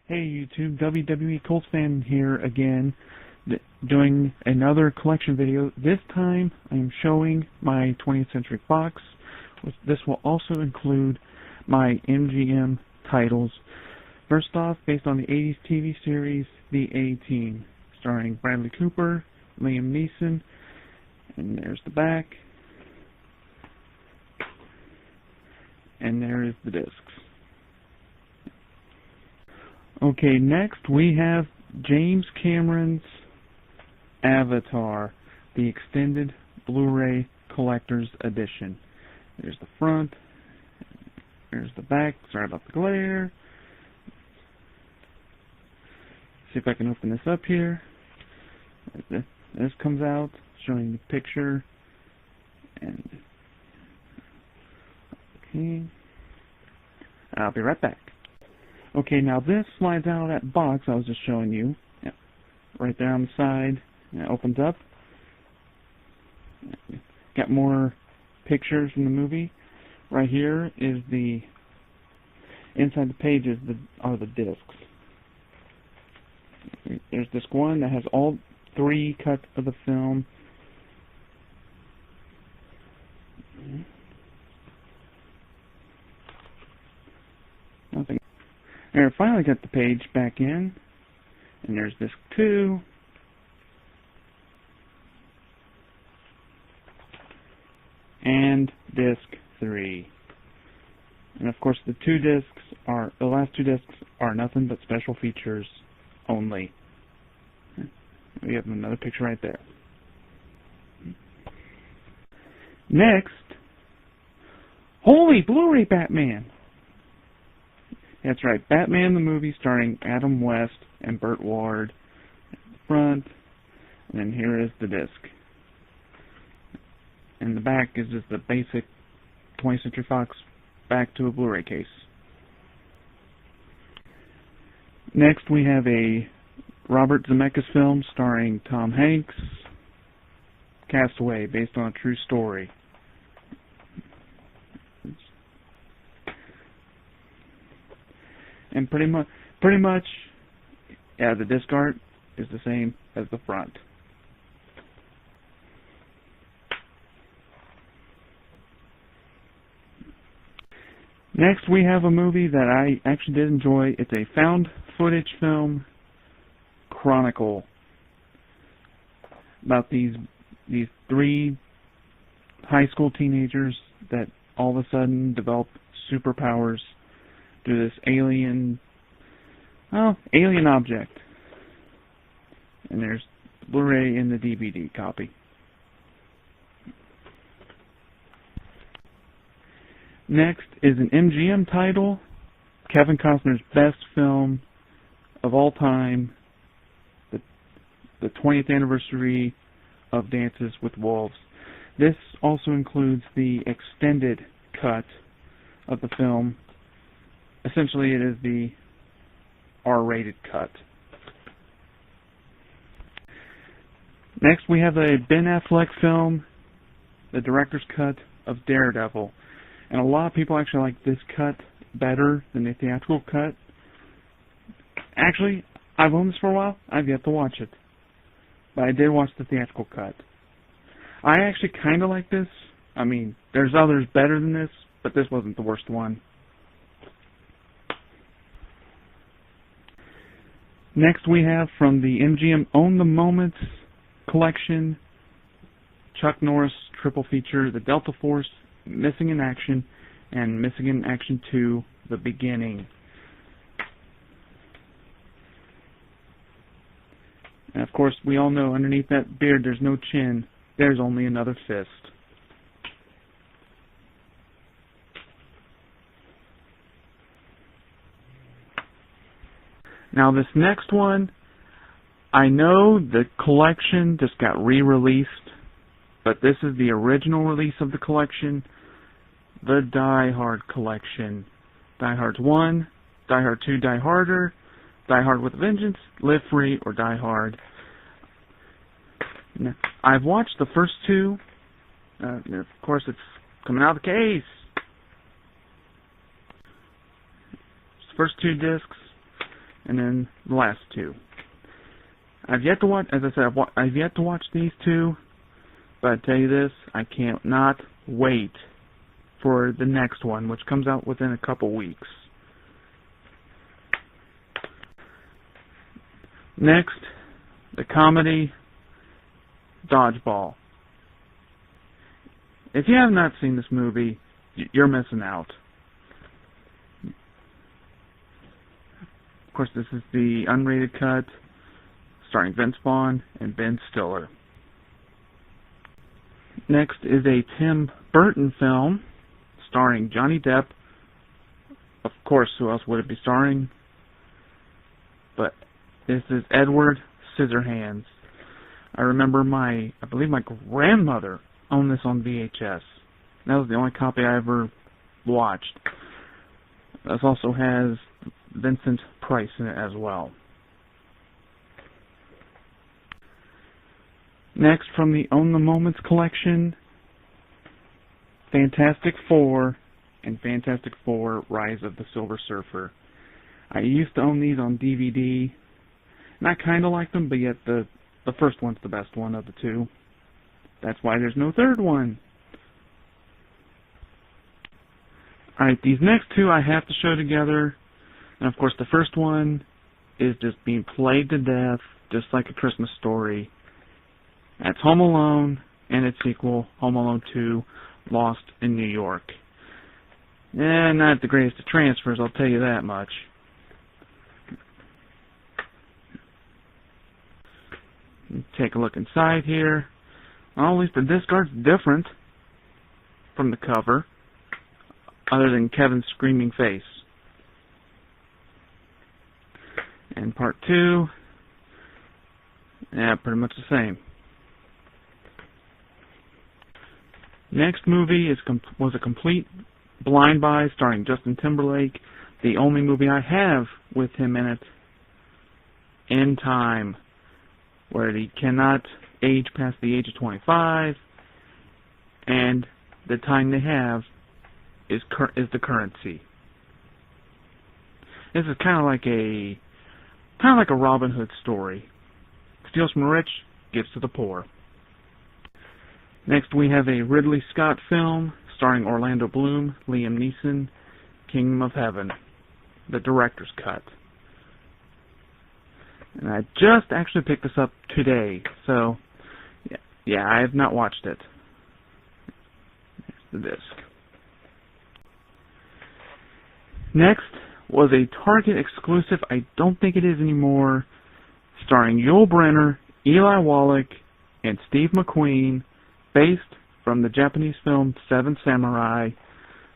Hey YouTube, WWE Colts fan here again, doing another collection video. This time I am showing my 20th Century Fox. This will also include my MGM titles. First off, based on the 80s TV series, The A-Team, starring Bradley Cooper, Liam Neeson, and there's the back, and there is the discs. Okay, next we have James Cameron's Avatar, the extended Blu-ray collector's edition. There's the front, there's the back, sorry about the glare. See if I can open this up here. This comes out, showing the picture. And okay, I'll be right back. Okay, now this slides out of that box I was just showing you. Yep. Right there on the side. And it opens up. Got more pictures from the movie. Right here is the inside the pages are the discs. There's disc 1 that has all 3 cuts of the film. Nothing. And I finally got the page back in, and there's disc 2, and disc 3. And of course the last two discs are nothing but special features only. We have another picture right there. Next, holy Blu-ray Batman! That's right, Batman the movie starring Adam West and Burt Ward at the front, and then here is the disc. And the back is just the basic 20th Century Fox back to a Blu-ray case. Next we have a Robert Zemeckis film starring Tom Hanks, Castaway, based on a true story. And pretty much, yeah, the disc art is the same as the front. Next, we have a movie that I actually did enjoy. It's a found footage film, Chronicle, about these 3 high school teenagers that all of a sudden develop superpowers through this alien object. And there's Blu-ray and the DVD copy. Next is an MGM title, Kevin Costner's best film of all time, the 20th anniversary of Dances with Wolves. This also includes the extended cut of the film. Essentially, it is the R-rated cut. Next, we have a Ben Affleck film, the director's cut of Daredevil. And a lot of people actually like this cut better than the theatrical cut. Actually, I've owned this for a while. I've yet to watch it. But I did watch the theatrical cut. I actually kind of like this. I mean, there's others better than this, but this wasn't the worst one. Next we have from the MGM Own the Moments collection, Chuck Norris triple feature, The Delta Force, Missing in Action, and Missing in Action 2, The Beginning. And of course, we all know underneath that beard there's no chin, there's only another fist. Now this next one, I know the collection just got re-released, but this is the original release of the collection, the Die Hard collection. Die Hard 1, Die Hard 2, Die Harder, Die Hard with a Vengeance, Live Free, or Die Hard. Now, I've watched the first 2. Of course, it's coming out of the case. First 2 discs. and then the last two. I've yet to watch, as I said, I've yet to watch these two, but I tell you this, I can't not wait for the next one, which comes out within a couple weeks. Next, the comedy Dodgeball. If you have not seen this movie, you're missing out. Of course, this is the unrated cut, starring Vince Vaughn and Ben Stiller. Next is a Tim Burton film, starring Johnny Depp. Of course, who else would it be starring? But this is Edward Scissorhands. I remember I believe my grandmother owned this on VHS. That was the only copy I ever watched. This also has Vincent Price in it as well. Next, from the Own the Moments collection, Fantastic Four and Fantastic Four Rise of the Silver Surfer. I used to own these on DVD, and I kind of like them, but yet the first one's the best one of the two. That's why there's no third one. Alright, these next two I have to show together. And of course the first one is just being played to death, just like A Christmas Story. That's Home Alone and its sequel, Home Alone 2, Lost in New York. Not the greatest of transfers, I'll tell you that much. Take a look inside here. Well, at least the disc art's different from the cover, other than Kevin's screaming face. And part 2, yeah, pretty much the same. Next movie was a complete blind buy starring Justin Timberlake, the only movie I have with him in it, In Time, where he cannot age past the age of 25, and the time they have is the currency. This is kind of like a Robin Hood story. Steals from the rich, gives to the poor. Next, we have a Ridley Scott film starring Orlando Bloom, Liam Neeson, Kingdom of Heaven, the director's cut. And I just actually picked this up today, so yeah, I have not watched it. There's the disc. Next was a Target exclusive, I don't think it is anymore, starring Yul Brynner, Eli Wallach, and Steve McQueen, based from the Japanese film Seven Samurai,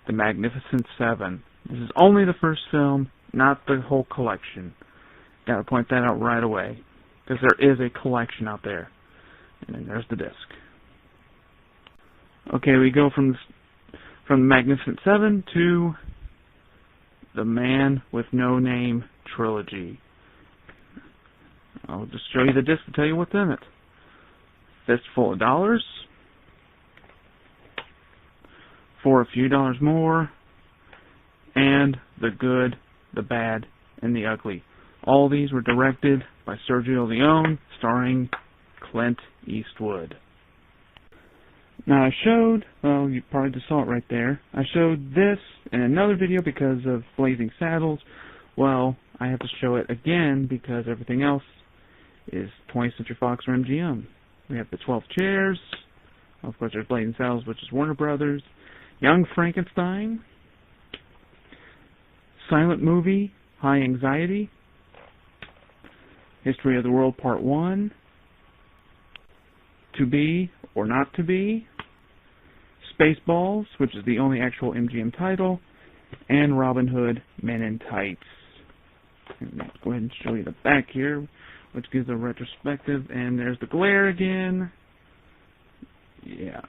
The Magnificent Seven. This is only the first film, not the whole collection. Gotta point that out right away, because there is a collection out there. And then there's the disc. Okay, we go from the Magnificent Seven to the Man with No Name trilogy. I'll just show you the disc to tell you what's in it. Fistful of Dollars, For a Few Dollars More, and The Good, the Bad, and the Ugly. All these were directed by Sergio Leone, starring Clint Eastwood. Now I showed, well, you probably just saw it right there, I showed this in another video because of Blazing Saddles. Well, I have to show it again because everything else is 20th Century Fox or MGM. We have the 12 Chairs, of course there's Blazing Saddles, which is Warner Brothers, Young Frankenstein, Silent Movie, High Anxiety, History of the World Part 1, To Be or Not to Be, Spaceballs, which is the only actual MGM title, and Robin Hood, Men in Tights. And let's go ahead and show you the back here, which gives a retrospective, and there's the glare again. Yeah.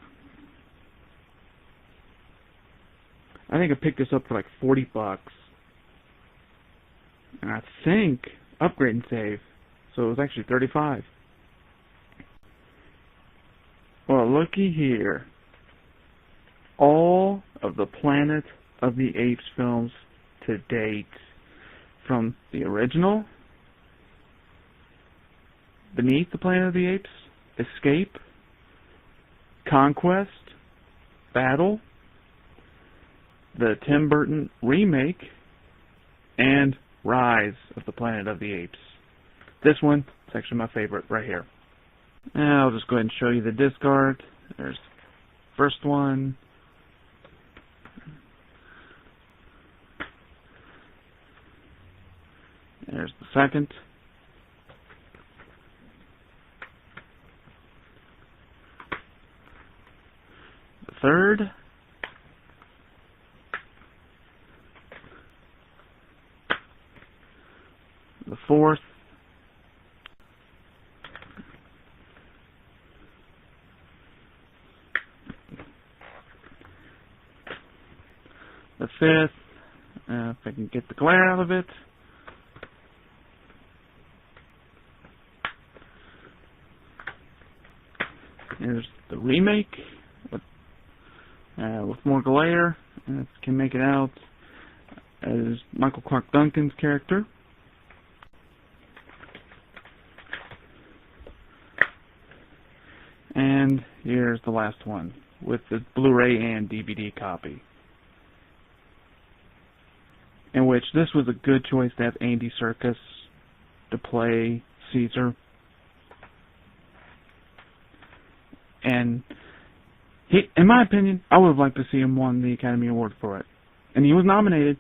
I think I picked this up for like $40. And I think upgrade and save. So it was actually $35. Well, looky here. All of the Planet of the Apes films to date. from the original, Beneath the Planet of the Apes, Escape, Conquest, Battle, the Tim Burton remake, and Rise of the Planet of the Apes. This one is actually my favorite right here. And I'll just go ahead and show you the disc art. There's the first one. There's the second. The third. The fourth. The fifth. If I can get the glare out of it. Here's the remake with more glare. And if you can make it out, as Michael Clark Duncan's character. And here's the last one with the Blu-ray and DVD copy. In which this was a good choice to have Andy Serkis to play Caesar. And he, in my opinion, I would have liked to see him won the Academy Award for it. And he was nominated.